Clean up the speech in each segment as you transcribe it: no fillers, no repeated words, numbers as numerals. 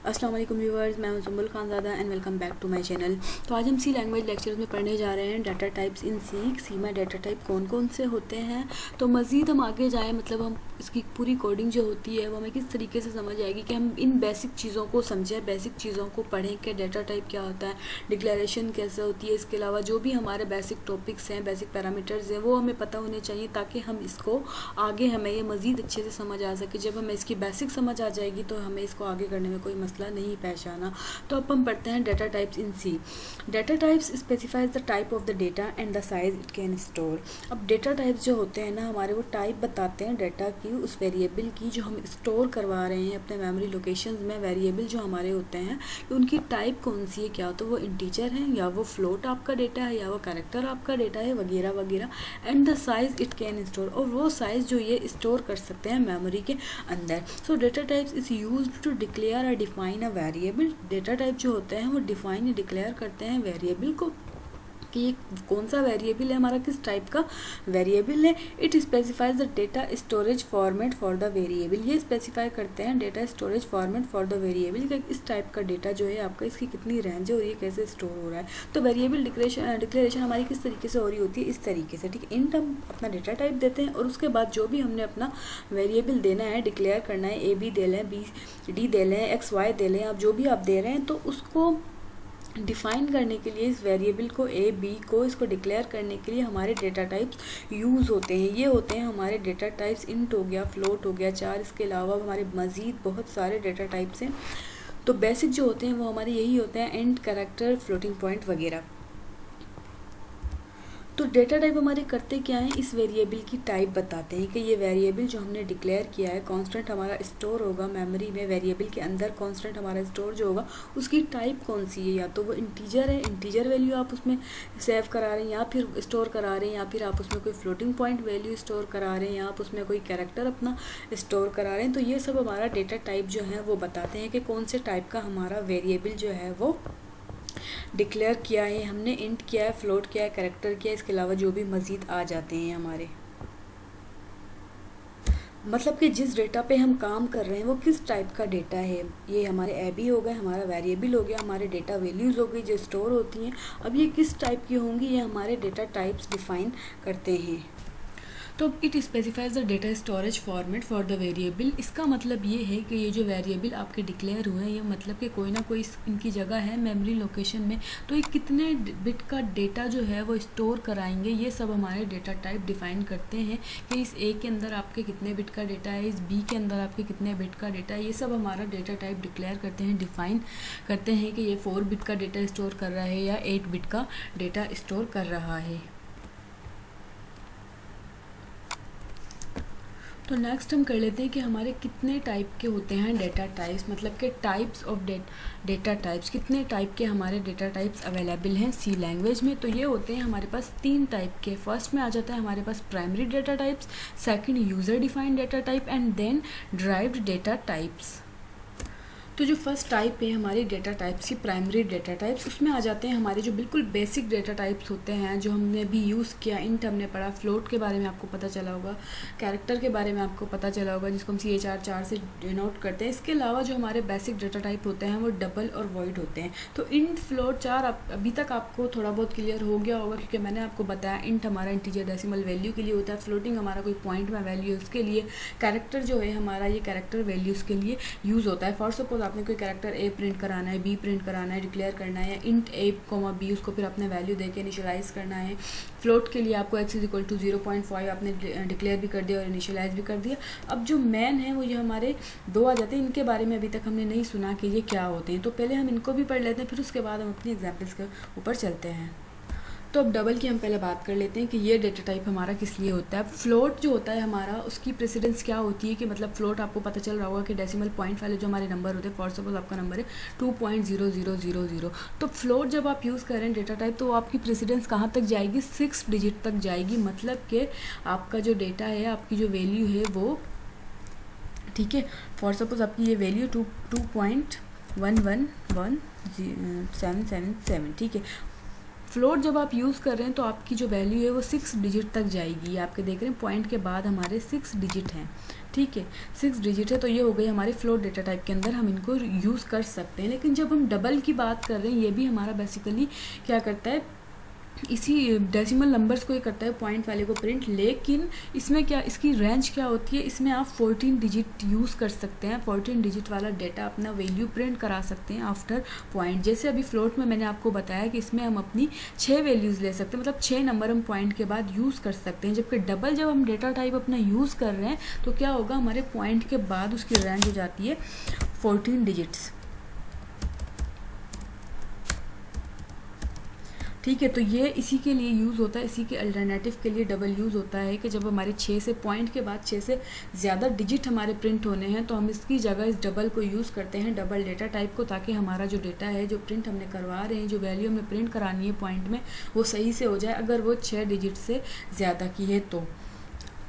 अस्सलाम वालेकुम व्यूअर्स, मैं हूं Sumbul Khanzada and welcome back to my channel. तो आज हम सी लैंग्वेज लेक्चर्स में पढ़ने जा रहे हैं डाटा टाइप्स इन सी में डाटा टाइप कौन कौन से होते हैं। तो मज़ीद हम आगे जाएँ, मतलब हम इसकी पूरी कोडिंग जो होती है वो हमें किस तरीके से समझ आएगी कि हम इन बेसिक चीज़ों को समझें, बेसिक चीज़ों को पढ़ें कि डाटा टाइप क्या होता है, डिक्लेरेशन कैसे होती है। इसके अलावा जो भी हमारे बेसिक टॉपिक्स हैं, बेसिक पैरामीटर्स हैं, वो हमें पता होने चाहिए ताकि हम इसको आगे हमें ये मज़ीद अच्छे से समझ आ सके। जब हमें इसकी बेसिक समझ आ जाएगी तो हमें इसको आगे करने में कोई मसला नहीं पेश आना। तो अब हम पढ़ते हैं data types in C. Data types specifies the type of the data and the size it can store. अब डाटा टाइप्स जो होते हैं ना हमारे, वो टाइप बताते हैं डाटा की, उस वेरिएबल की जो हम स्टोर करवा रहे हैं अपने मेमोरी लोकेशंस में। वेरिएबल जो हमारे होते हैं तो उनकी टाइप कौन सी है, क्या तो वो इंटीजर है या वो फ्लोट आपका डेटा है या वो कैरेक्टर आपका डेटा है वगैरह वगैरह। And the size it can store, और वो साइज जो ये स्टोर कर सकते हैं मेमोरी के अंदर। So data types is used to declare और define a variable. Data type जो होते हैं वो डिफाइन डिक्लेयर करते हैं वेरिएबल को कि ये कौन सा वेरिएबल है, हमारा किस टाइप का वेरिएबल है। It specifies the data storage format for the variable. ये स्पेसिफाई करते हैं data storage format for the variable कि इस टाइप का डेटा जो है आपका, इसकी कितनी रेंज है और ये कैसे स्टोर हो रहा है। तो वेरिएबल डिक्लेरेशन हमारी किस तरीके से हो रही होती है, इस तरीके से। ठीक है, इंट हम अपना डेटा टाइप देते हैं और उसके बाद जो भी हमने अपना वेरिएबल देना है, डिक्लेयर करना है, ए बी दे लें, बी डी दे लें, एक्स वाई दे लें, आप जो भी आप दे रहे हैं, तो उसको डिफ़ाइन करने के लिए इस वेरिएबल को ए बी को इसको डिक्लेयर करने के लिए हमारे डेटा टाइप्स यूज़ होते हैं। ये होते हैं हमारे डेटा टाइप्स। इंट हो गया, फ्लोट हो गया, चार। इसके अलावा हमारे मज़ीद बहुत सारे डेटा टाइप्स हैं। तो बेसिक जो होते हैं वो हमारे यही होते हैं, इंट, कैरेक्टर, फ्लोटिंग पॉइंट वगैरह। तो डेटा टाइप हमारे करते क्या हैं, इस वेरिएबल की टाइप बताते हैं कि ये वेरिएबल जो हमने डिक्लेयर किया है, कांस्टेंट हमारा स्टोर होगा मेमोरी में, वेरिएबल के अंदर कांस्टेंट हमारा स्टोर जो होगा उसकी टाइप कौन सी है। या तो वो इंटीजर है, इंटीजर वैल्यू आप उसमें सेव करा रहे हैं या फिर स्टोर करा रहे हैं, या फिर आप उसमें कोई फ्लोटिंग पॉइंट वैल्यू स्टोर करा रहे हैं, या आप उसमें कोई कैरेक्टर अपना स्टोर करा रहे हैं। तो ये सब हमारा डेटा टाइप जो है वो बताते हैं कि कौन से टाइप का हमारा वेरिएबल जो है वो डिक्लेयर किया है हमने, इंट किया है, फ्लोट किया है, कैरेक्टर किया है। इसके अलावा जो भी मज़ीद आ जाते हैं हमारे, मतलब कि जिस डेटा पे हम काम कर रहे हैं वो किस टाइप का डेटा है। ये हमारे ए बी हो गए, हमारा वेरिएबल हो गया, हमारे डेटा वैल्यूज़ हो गई जो स्टोर होती हैं। अब ये किस टाइप की होंगी, ये हमारे डेटा टाइप्स डिफ़ाइन करते हैं। तो it specifies the data storage format for the variable. इसका मतलब ये है कि ये जो वेरिएबल आपके डिक्लेयर हुए हैं, ये मतलब कि कोई ना कोई इनकी जगह है मेमोरी लोकेशन में, तो ये कितने बिट का डेटा जो है वो स्टोर कराएंगे, ये सब हमारे डेटा टाइप डिफाइन करते हैं कि इस ए के अंदर आपके कितने बिट का डेटा है, इस बी के अंदर आपके कितने बिट का डेटा है। ये सब हमारा डेटा टाइप डिक्लेयर करते हैं, डिफाइन करते हैं कि ये 4 बिट का डेटा स्टोर कर रहा है या 8 बिट का डेटा स्टोर कर रहा है। तो नेक्स्ट हम कर लेते हैं कि हमारे कितने टाइप के होते हैं डेटा टाइप्स, मतलब कि टाइप्स ऑफ डेटा टाइप्स, कितने टाइप के हमारे डेटा टाइप्स अवेलेबल हैं सी लैंग्वेज में। तो ये होते हैं हमारे पास 3 टाइप के। फर्स्ट में आ जाता है हमारे पास primary data types, second user defined data type and then derived data types. तो जो फर्स्ट टाइप है हमारी डेटा टाइप्स की, प्राइमरी डेटा टाइप्स, उसमें आ जाते हैं हमारे जो बिल्कुल बेसिक डेटा टाइप्स होते हैं जो हमने भी यूज़ किया। इंट हमने पढ़ा, फ्लोट के बारे में आपको पता चला होगा, कैरेक्टर के बारे में आपको पता चला होगा जिसको हम CHR 4 से डिनोट करते हैं। इसके अलावा जो हमारे बेसिक डेटा टाइप होते हैं वो डबल और वॉइड होते हैं। तो इंट, फ्लोट, 4 अभी तक आपको थोड़ा बहुत क्लियर हो गया होगा क्योंकि मैंने आपको बताया इंट हमारा इंटीजर डेसिमल वैल्यू के लिए होता है, फ्लोटिंग हमारा कोई पॉइंट में वैल्यू है उसके लिए, कैरेक्टर जो है हमारा ये कैरेक्टर वैल्यूज़ के लिए यूज़ होता है। फॉर सपोज आपने कोई कैरेक्टर ए प्रिंट कराना है, बी प्रिंट कराना है, डिक्लेयर करना है, इंट ए कॉमा बी, उसको फिर अपने वैल्यू देके इनिशियलाइज करना है। फ्लोट के लिए आपको x इज इक्वल टू 0.5 आपने डिक्लेयर भी कर दिया और इनिशियलाइज भी कर दिया। अब जो मैन है वो ये हमारे 2 आ जाते हैं, इनके बारे में अभी तक हमने नहीं सुना कि ये क्या होते हैं। तो पहले हम इनको भी पढ़ लेते हैं, फिर उसके बाद हम अपनी एग्जाम्पल्स के ऊपर चलते हैं। तो अब डबल की हम पहले बात कर लेते हैं कि ये डेटा टाइप हमारा किस लिए होता है। फ्लोट जो होता है हमारा, उसकी प्रेसिडेंस क्या होती है कि मतलब फ्लोट आपको पता चल रहा होगा कि डेसिमल पॉइंट वाले जो हमारे नंबर होते हैं, फॉर सपोज आपका नंबर है 2.0000। तो फ्लोट जब आप यूज़ करें डेटा टाइप तो आपकी प्रेसिडेंस कहाँ तक जाएगी, 6 डिजिट तक जाएगी। मतलब कि आपका जो डेटा है, आपकी जो वैल्यू है वो, ठीक है, फॉर सपोज आपकी ये वैल्यू 2.111777, ठीक है, फ्लोट जब आप यूज़ कर रहे हैं तो आपकी जो वैल्यू है वो 6 डिजिट तक जाएगी। आपके देख रहे हैं पॉइंट के बाद हमारे 6 डिजिट हैं, ठीक है, 6 डिजिट है। तो ये हो गई हमारे फ्लोट डेटा टाइप के अंदर हम इनको यूज़ कर सकते हैं। लेकिन जब हम डबल की बात कर रहे हैं, ये भी हमारा बेसिकली क्या करता है, इसी डेसिमल नंबर्स को ये करता है पॉइंट वाले को प्रिंट। लेकिन इसमें क्या, इसकी रेंज क्या होती है, इसमें आप 14 डिजिट यूज़ कर सकते हैं, 14 डिजिट वाला डेटा अपना वैल्यू प्रिंट करा सकते हैं आफ्टर पॉइंट। जैसे अभी फ्लोट में मैंने आपको बताया कि इसमें हम अपनी 6 वैल्यूज़ ले सकते हैं, मतलब 6 नंबर हम पॉइंट के बाद यूज़ कर सकते हैं। जबकि डबल जब हम डेटा टाइप अपना यूज़ कर रहे हैं तो क्या होगा, हमारे पॉइंट के बाद उसकी रेंज हो जाती है 14 डिजिट्स, ठीक है। तो ये इसी के लिए यूज़ होता है, इसी के अल्टरनेटिव के लिए डबल यूज़ होता है कि जब हमारे 6 से पॉइंट के बाद 6 से ज़्यादा डिजिट हमारे प्रिंट होने हैं तो हम इसकी जगह इस डबल को यूज़ करते हैं, डबल डेटा टाइप को, ताकि हमारा जो डेटा है, जो प्रिंट हमने करवा रहे हैं, जो वैल्यू हमें प्रिंट करानी है पॉइंट में, वो सही से हो जाए अगर वो 6 डिजिट से ज़्यादा की है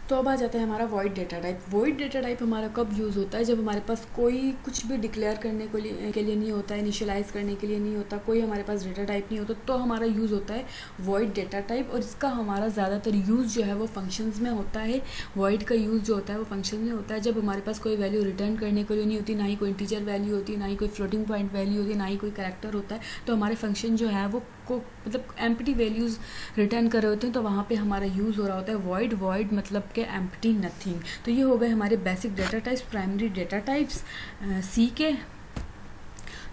तो अब आ जाता है हमारा void data type. Void data type हमारा कब यूज़ होता है, जब हमारे पास कोई कुछ भी डिक्लेयर करने के लिए नहीं होता है, इनिशियलाइज़ करने के लिए नहीं होता, कोई हमारे पास डेटा टाइप नहीं होता, तो हमारा यूज़ होता है वॉइड डेटा टाइप। और इसका हमारा ज़्यादातर यूज़ जो है वो फंक्शंस में होता है। वॉइड का यूज़ जो होता है वो फंक्शन में होता है जब हमारे पास कोई वैल्यू रिटर्न करने के लिए नहीं होती, ना ही कोई इंटीजर वैल्यू होती, ना ही कोई फ्लोटिंग पॉइंट वैल्यू होती, ना ही कोई कैरेक्टर होता है। तो हमारे फंक्शन जो है वो को मतलब एम्प्टी वैल्यूज़ रिटर्न कर रहे होते हैं, तो वहाँ पे हमारा यूज़ हो रहा होता है वॉइड। वॉइड मतलब के एम्प्टी नथिंग। तो ये हो गए हमारे basic data types, primary data types C के।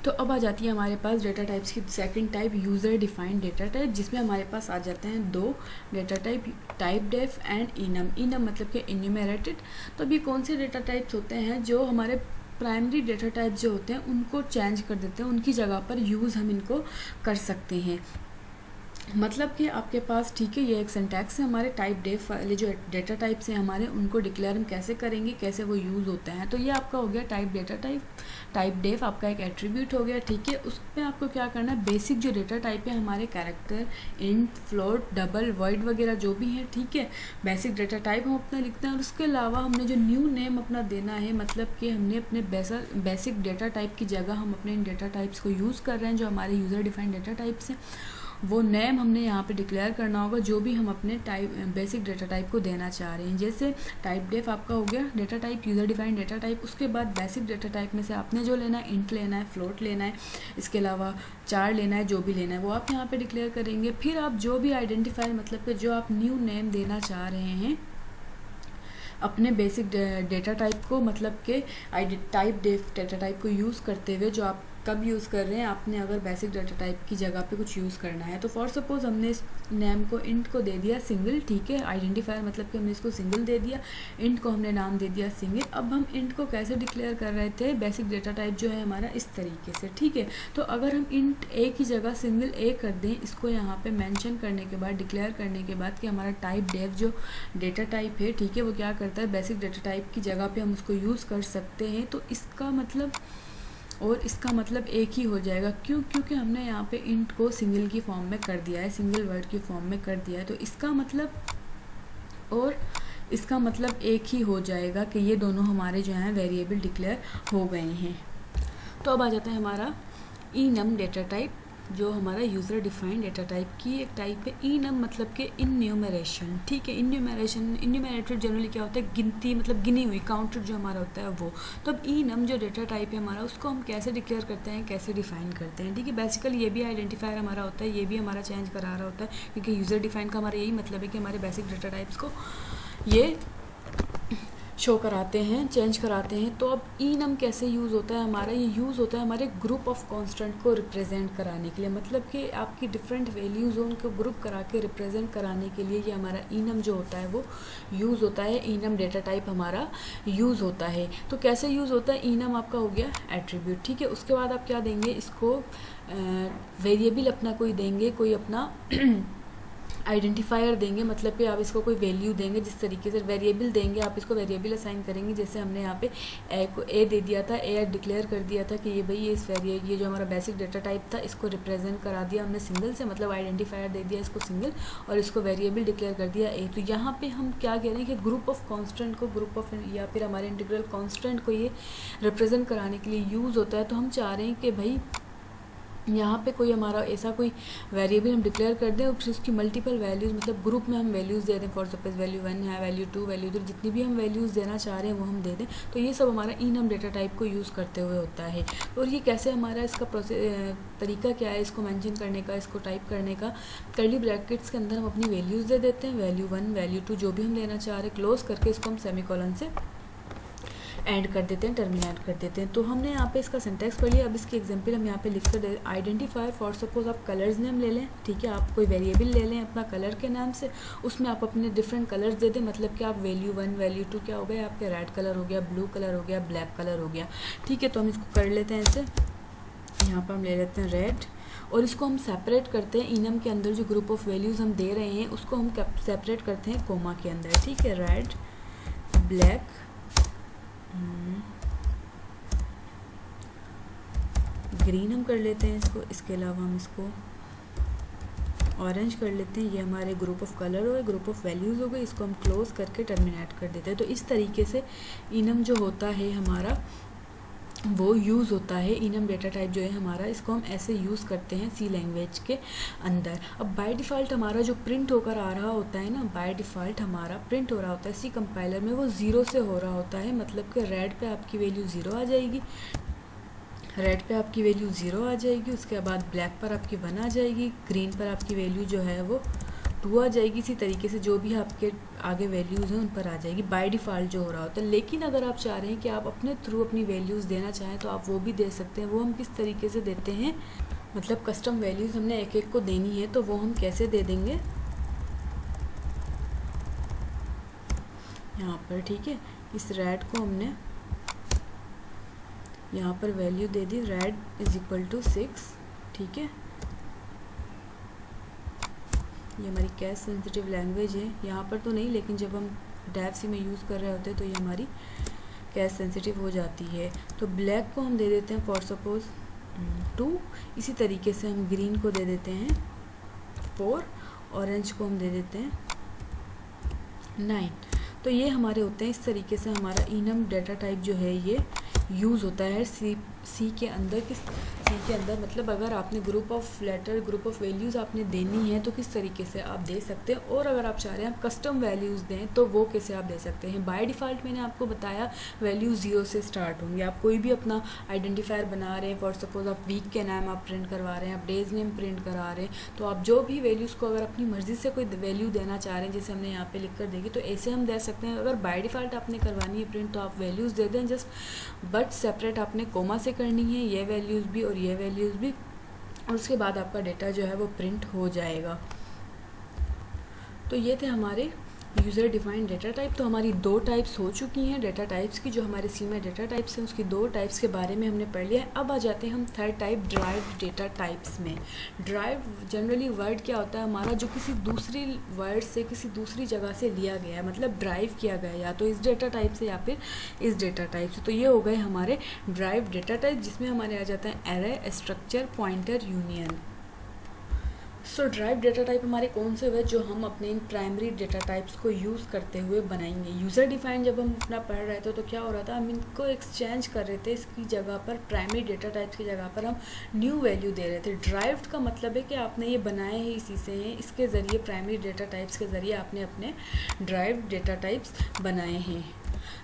तो अब आ जाती है हमारे पास डेटा टाइप्स की second type, user defined data type, जिसमें हमारे पास आ जाते हैं 2 data type, typedef and enum. Enum मतलब कि इन्यूमरेटेड। तो अभी कौन से डेटा टाइप्स होते हैं जो हमारे प्राइमरी डेटा टाइप जो होते हैं उनको चेंज कर देते हैं, उनकी जगह पर यूज़ हम इनको कर सकते हैं। मतलब कि आपके पास, ठीक है, ये एक सिंटैक्स है। हमारे टाइप डेफ वाले जो डेटा टाइप्स हैं हमारे, उनको डिक्लेयर हम कैसे करेंगे, कैसे वो यूज़ होते हैं। तो ये आपका हो गया type data type. Typedef आपका एक एट्रीब्यूट हो गया, ठीक है। उसमें आपको क्या करना है, बेसिक जो डेटा टाइप है हमारे, character, int, float, double, void वगैरह जो भी है, ठीक है, बेसिक डेटा टाइप हम अपना लिखते हैं। और उसके अलावा हमने जो न्यू नेम अपना देना है, मतलब कि हमने अपने बेसिक डेटा टाइप की जगह हम अपने इन डेटा टाइप्स को यूज़ कर रहे हैं, जो हमारे यूज़र डिफाइंड डेटा टाइप्स हैं, वो नेम हमने यहाँ पे डिक्लेयर करना होगा जो भी हम अपने बेसिक डेटा टाइप को देना चाह रहे हैं। जैसे टाइप डेफ आपका हो गया data type, user defined data type. उसके बाद बेसिक डेटा टाइप में से आपने जो लेना है, इंट लेना है, फ्लोट लेना है, इसके अलावा चार लेना है, जो भी लेना है वो आप यहाँ पे डिक्लेयर करेंगे। फिर आप जो भी आइडेंटिफायर, मतलब कि जो आप न्यू नेम देना चाह रहे हैं अपने बेसिक डेटा टाइप को, मतलब के टाइप डेटा टाइप को यूज़ करते हुए, जो आप कब यूज़ कर रहे हैं, आपने अगर बेसिक डाटा टाइप की जगह पे कुछ यूज़ करना है। तो फॉर सपोज हमने इस नेम को इंट को दे दिया सिंगल, ठीक है, आइडेंटिफायर मतलब कि हमने इसको सिंगल दे दिया, इंट को हमने नाम दे दिया सिंगल। अब हम इंट को कैसे डिक्लेयर कर रहे थे, बेसिक डेटा टाइप जो है हमारा इस तरीके से, ठीक है। तो अगर हम इंट ए की जगह सिंगल ए कर दें, इसको यहाँ पे मेंशन करने के बाद, डिक्लेयर करने के बाद कि हमारा टाइप डेफ जो डेटा टाइप है, ठीक है, वो क्या करता है, बेसिक डेटा टाइप की जगह पे हम उसको यूज़ कर सकते हैं। तो इसका मतलब और इसका मतलब एक ही हो जाएगा, क्यों, क्योंकि हमने यहाँ पे इंट को सिंगल की फॉर्म में कर दिया है, सिंगल वर्ड की फॉर्म में कर दिया है। तो इसका मतलब और इसका मतलब एक ही हो जाएगा कि ये दोनों हमारे जो हैं वेरिएबल डिक्लेयर हो गए हैं। तो अब आ जाता है हमारा enum डेटा टाइप, जो हमारा यूज़र डिफाइंड डेटा टाइप की एक टाइप है। enum मतलब कि इन्यूमरेशन, ठीक है, इन्यूमरेटेड जनरली क्या होता है, गिनती, मतलब गिनी हुई, काउंटेड जो हमारा होता है वो। तो अब enum जो डेटा टाइप है हमारा, उसको हम कैसे डिक्लेयर करते हैं, कैसे डिफाइन करते हैं, ठीक है। बेसिकली ये भी आइडेंटिफायर हमारा होता है, ये भी हमारा चेंज करा रहा होता है, क्योंकि यूज़र डिफाइन का हमारा यही मतलब है कि हमारे बेसिक डेटा टाइप्स को ये शो कराते हैं, चेंज कराते हैं। तो अब enum कैसे यूज़ होता है हमारा, ये यूज़ होता है हमारे ग्रुप ऑफ कांस्टेंट को रिप्रेजेंट कराने के लिए, मतलब कि आपकी डिफरेंट वैल्यूज़ हो उनको ग्रुप करा के रिप्रेजेंट कराने के लिए ये हमारा enum जो होता है वो यूज़ होता है, enum डेटा टाइप हमारा यूज़ होता है। तो कैसे यूज़ होता है, enum आपका हो गया एट्रीब्यूट, ठीक है। उसके बाद आप क्या देंगे, इसको वेरिएबल अपना कोई देंगे, कोई अपना आइडेंटिफायर देंगे, मतलब कि आप इसको कोई वैल्यू देंगे, जिस तरीके से वेरिएबल देंगे आप इसको वेरिएबल असाइन करेंगे। जैसे हमने यहाँ पे ए को ए दे दिया था, ए डिक्लेयर कर दिया था कि ये भाई ये जो हमारा बेसिक डेटा टाइप था इसको रिप्रेजेंट करा दिया हमने सिंगल से, मतलब आइडेंटिफायर दे दिया इसको सिंगल, और इसको वेरिएबल डिक्लेयर कर दिया ए। तो यहाँ पे हम क्या कह रहे हैं कि ग्रुप ऑफ कॉन्स्टेंट को, ग्रुप ऑफ या फिर हमारे इंटीग्रल कॉन्स्टेंट को ये रिप्रेजेंट कराने के लिए यूज़ होता है। तो हम चाह रहे हैं कि भाई यहाँ पे कोई हमारा ऐसा कोई वेरिएबल हम डिक्लेयर कर दें और फिर उसकी मल्टीपल वैल्यूज़, मतलब ग्रुप में हम वैल्यूज़ दे दें, फॉर सपोज वैल्यू 1 है, वैल्यू 2, वैल्यू 3, जितनी भी हम वैल्यूज़ देना चाह रहे हैं वो हम दे दें। तो ये सब हमारा enum डेटा टाइप को यूज़ करते हुए होता है। और ये कैसे हमारा इसका तरीका क्या है इसको मेंशन करने का, इसको टाइप करने का। कर्ली ब्रैकेट्स के अंदर हम अपनी वैल्यूज़ दे देते हैं, वैल्यू 1, वैल्यू 2, जो भी हम देना चाह रहे हैं, क्लोज करके इसको हम सेमीकोलन से ऐड कर देते हैं, टर्मिनेट कर देते हैं। तो हमने यहाँ पे इसका सिंटैक्स पढ़ लिया। अब इसकी एग्जांपल हम यहाँ पे लिख कर दे। आइडेंटिफायर, फॉर सपोज आप कलर्स नेम ले लें, ठीक है, आप कोई वेरिएबल ले लें अपना कलर के नाम से, उसमें आप अपने डिफरेंट कलर्स दे दें। मतलब कि आप वैल्यू 1, वैल्यू 2 क्या हो गया आपके, रेड कलर हो गया, ब्लू कलर हो गया, ब्लैक कलर हो गया, ठीक है। तो हम इसको कर लेते हैं ऐसे, यहाँ पर हम ले लेते हैं रेड, और इसको हम सेपरेट करते हैं enum के अंदर। जो ग्रुप ऑफ वैल्यूज़ हम दे रहे हैं उसको हम सेपरेट करते हैं कोमा के अंदर, ठीक है। रेड, ब्लैक, ग्रीन हम कर लेते हैं इसको। इसके अलावा हम इसको ऑरेंज कर लेते हैं। ये हमारे ग्रुप ऑफ कलर हो गए, ग्रुप ऑफ वैल्यूज़ हो गए। इसको हम क्लोज करके टर्मिनेट कर देते हैं। तो इस तरीके से enum जो होता है हमारा वो यूज़ होता है। enum डेटा टाइप जो है हमारा, इसको हम ऐसे यूज़ करते हैं सी लैंग्वेज के अंदर। अब बाय डिफ़ॉल्ट हमारा जो प्रिंट होकर आ रहा होता है ना, बाय डिफ़ॉल्ट हमारा प्रिंट हो रहा होता है सी कंपाइलर में, वो 0 से हो रहा होता है। मतलब कि रेड पे आपकी वैल्यू 0 आ जाएगी, रेड पे आपकी वैल्यू 0 आ जाएगी, उसके बाद ब्लैक पर आपकी 1 आ जाएगी, ग्रीन पर आपकी वैल्यू जो है वो 2 आ जाएगी। इसी तरीके से जो भी आपके आगे वैल्यूज़ हैं उन पर आ जाएगी, बाय डिफ़ॉल्ट जो हो रहा होता है। लेकिन अगर आप चाह रहे हैं कि आप अपने थ्रू अपनी वैल्यूज़ देना चाहें तो आप वो भी दे सकते हैं। वो हम किस तरीके से देते हैं, मतलब कस्टम वैल्यूज़ हमने एक एक को देनी है, तो वो हम कैसे दे देंगे यहाँ पर, ठीक है। इस रेड को हमने यहाँ पर वैल्यू दे दी, रेड इज इक्वल टू 6, ठीक है। ये हमारी कैश सेंसिटिव लैंग्वेज है, यहाँ पर तो नहीं, लेकिन जब हम डेव सी में यूज़ कर रहे होते हैं तो ये हमारी कैश सेंसिटिव हो जाती है। तो ब्लैक को हम दे देते हैं फॉर सपोज 2, इसी तरीके से हम ग्रीन को दे देते हैं 4, ऑरेंज को हम दे देते हैं 9। तो ये हमारे होते हैं। इस तरीके से हमारा enum डेटा टाइप जो है ये यूज़ होता है सी के अंदर। सी के अंदर मतलब अगर आपने group of letter, group of values आपने देनी है तो किस तरीके से आप दे सकते हैं, और अगर आप चाह रहे हैं आप कस्टम वैल्यूज़ दें तो वो कैसे आप दे सकते हैं। बाय डिफ़ॉल्ट मैंने आपको बताया वैल्यू 0 से स्टार्ट होंगी। आप कोई भी अपना आइडेंटिफायर बना रहे हैं, फॉर सपोज आप वीक के नाम आप प्रिंट करवा रहे हैं, आप डेज नेम प्रिंट करा रहे हैं, तो आप जो भी वैल्यूज़ को अगर अपनी मर्ज़ी से कोई वैल्यू देना चाह रहे हैं, जैसे हमने यहाँ पे लिख कर देगी, तो ऐसे हम दे सकते हैं। अगर बाय डिफ़ॉल्ट आपने करवानी है प्रिंट तो आप वैल्यूज़ दे दें जस्ट, बट सेपरेट आपने कोमा से करनी है, ये वैल्यूज़ भी और ये वैल्यूज़ भी, और उसके बाद आपका डेटा जो है वो प्रिंट हो जाएगा। तो ये थे हमारे यूज़र डिफाइंड डेटा टाइप। तो हमारी 2 टाइप्स हो चुकी हैं डेटा टाइप्स की। जो हमारे सी में डेटा टाइप्स हैं उसकी 2 टाइप्स के बारे में हमने पढ़ लिया है। अब आ जाते हैं हम third type derived data types में। ड्राइव जनरली वर्ड क्या होता है हमारा, जो किसी दूसरी वर्ड से किसी दूसरी जगह से लिया गया है, मतलब ड्राइव किया गया है या तो इस डेटा टाइप से या फिर इस डेटा टाइप से। तो ये हो गए हमारे ड्राइव्ड डेटा टाइप, जिसमें हमारे आ जाता है एरे, स्ट्रक्चर, पॉइंटर, यूनियन। सो ड्राइव डेटा टाइप हमारे कौन से हुए जो हम अपने इन प्राइमरी डेटा टाइप्स को यूज़ करते हुए बनाएंगे। यूज़र डिफाइन जब हम अपना पढ़ रहे थे तो क्या हो रहा था, हम इनको एक्सचेंज कर रहे थे, इसकी जगह पर प्राइमरी डेटा टाइप्स की जगह पर हम न्यू वैल्यू दे रहे थे। ड्राइव्ड का मतलब है कि आपने ये बनाए हैं इसी से हैं, इसके ज़रिए प्राइमरी डेटा टाइप्स के ज़रिए आपने अपने ड्राइव डेटा टाइप्स बनाए हैं।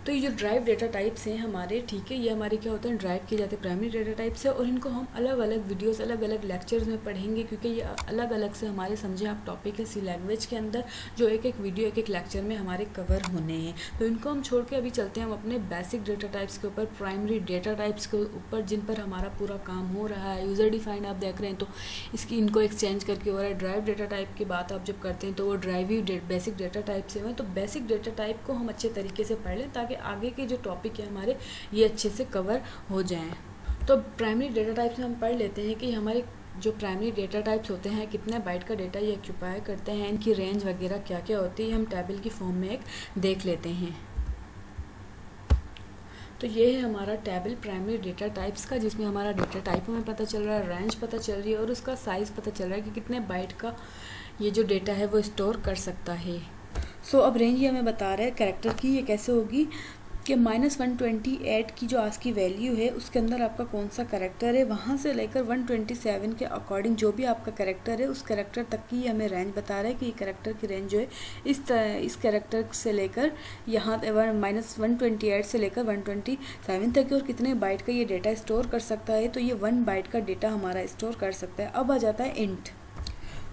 तो ये जो ड्राइव डेटा टाइप्स हैं हमारे, ठीक है, ये हमारे क्या होते हैं, ड्राइव किए जाते हैं प्राइमरी डेटा टाइप से, और इनको हम अलग अलग वीडियोस, अलग अलग लेक्चर्स में पढ़ेंगे, क्योंकि ये अलग अलग से हमारे समझे आप टॉपिक है सी लैंग्वेज के अंदर, जो एक एक वीडियो एक एक लेक्चर में हमारे कवर होने हैं। तो इनको हम छोड़ के अभी चलते हैं हम अपने बेसिक डेटा टाइप्स के ऊपर, प्राइमरी डेटा टाइप्स के ऊपर, जिन पर हमारा पूरा काम हो रहा है। यूज़र डिफाइंड आप देख रहे हैं तो इसकी इनको एक्सचेंज करके हो रहा है। ड्राइव डेटा टाइप की बात आप जब करते हैं तो वो ड्राइव बेसिक डेटा टाइप से हुए। तो बेसिक डेटा टाइप को हम अच्छे तरीके से पढ़ लें ताकि आगे के जो टॉपिक है हमारे ये अच्छे से कवर हो जाएं। तो प्राइमरी डेटा टाइप्स में हम पढ़ लेते हैं कि हमारे जो प्राइमरी डेटा टाइप्स होते हैं कितने बाइट का डेटा ये ऑक्यूपाई करते हैं, इनकी रेंज वगैरह क्या क्या होती है, हम टेबल की फॉर्म में एक देख लेते हैं। तो ये है हमारा टेबल प्राइमरी डेटा टाइप्स का, जिसमें हमारा डेटा टाइप हमें पता चल रहा है, रेंज पता चल रही है और उसका साइज़ पता चल रहा है कि कितने बाइट का ये जो डेटा है वो स्टोर कर सकता है। सो अब रेंज ये हमें बता रहा है कैरेक्टर की, ये कैसे होगी, कि -128 की जो आस्की वैल्यू है उसके अंदर आपका कौन सा कैरेक्टर है, वहाँ से लेकर 127 के अकॉर्डिंग जो भी आपका कैरेक्टर है उस कैरेक्टर तक की हमें रेंज बता रहा है कि ये कैरेक्टर की रेंज जो है इस कैरेक्टर से लेकर यहाँ -128 से लेकर 127 तक, और कितने बाइट का ये डेटा स्टोर कर सकता है। तो ये 1 बाइट का डेटा हमारा स्टोर कर सकता है। अब आ जाता है इंट।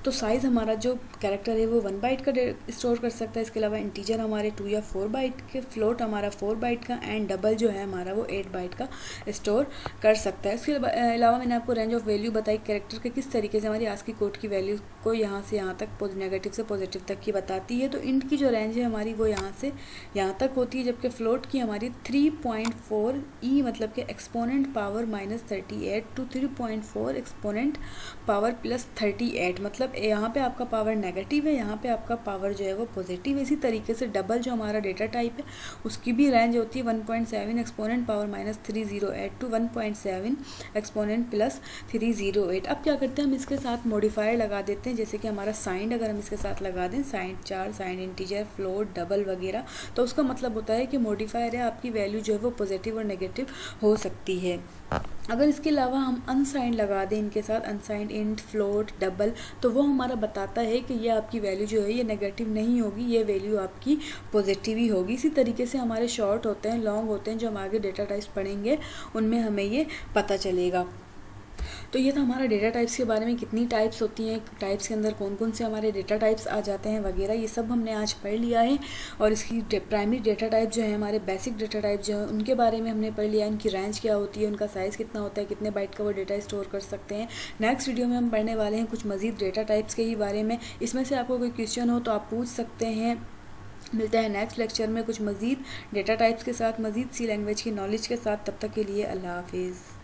तो साइज़ हमारा जो कैरेक्टर है वो 1 बाइट का स्टोर कर सकता है। इसके अलावा इंटीजर हमारे 2 या 4 बाइट के, फ्लोट हमारा 4 बाइट का, एंड डबल जो है हमारा वो 8 बाइट का स्टोर कर सकता है। इसके अलावा मैंने आपको रेंज ऑफ वैल्यू बताई कैरेक्टर के किस तरीके से हमारी आस्की कोड की वैल्यू को यहाँ से यहाँ तक नेगेटिव से पॉजिटिव तक की बताती है। तो इंट की जो रेंज है हमारी वो यहाँ से यहाँ तक होती है, जबकि फ्लोट की हमारी 3.4 ई मतलब कि exponent power -38 to 3.4 exponent power +38, मतलब यहाँ पे आपका पावर नेगेटिव है, यहाँ पे आपका पावर जो है वो पॉजिटिव है। इसी तरीके से डबल जो हमारा डेटा टाइप है उसकी भी रेंज होती है 1.7 एक्सपोनेंट पावर -308 टू 1.7 एक्सपोनेंट +308। अब क्या करते हैं, हम इसके साथ मॉडिफायर लगा देते हैं, जैसे कि हमारा साइंड अगर हम इसके साथ लगा दें, साइंड चार, साइंड इंटीजर, फ्लोट, डबल वगैरह, तो उसका मतलब होता है कि मॉडिफायर है आपकी वैल्यू जो है वो पॉजिटिव और नेगेटिव हो सकती है। अगर इसके अलावा हम अनसाइंड लगा दें इनके साथ, अनसाइंड, इंट, फ्लोट, डबल, तो वो हमारा बताता है कि ये आपकी वैल्यू जो है ये नेगेटिव नहीं होगी, ये वैल्यू आपकी पॉजिटिव ही होगी। इसी तरीके से हमारे शॉर्ट होते हैं, लॉन्ग होते हैं, जो हम आगे डेटा टाइप्स पढ़ेंगे उनमें हमें ये पता चलेगा। तो ये था हमारा डेटा टाइप्स के बारे में, कितनी टाइप्स होती हैं, टाइप्स के अंदर कौन कौन से हमारे डेटा टाइप्स आ जाते हैं वगैरह, ये सब हमने आज पढ़ लिया है। और इसकी प्राइमरी डेटा टाइप जो है, हमारे बेसिक डेटा टाइप जो है उनके बारे में हमने पढ़ लिया, इनकी रेंज क्या होती है, उनका साइज़ कितना होता है, कितने बाइट का वो डेटा स्टोर कर सकते हैं। नेक्स्ट वीडियो में हम पढ़ने वाले हैं कुछ मज़ीद डेटा टाइप्स के ही बारे में। इसमें से आपको कोई क्वेश्चन हो तो आप पूछ सकते हैं। मिलता है नेक्स्ट लेक्चर में कुछ मज़ीद डेटा टाइप्स के साथ, मज़ीद सी लैंग्वेज की नॉलेज के साथ। तब तक के लिए अल्लाह हाफिज़।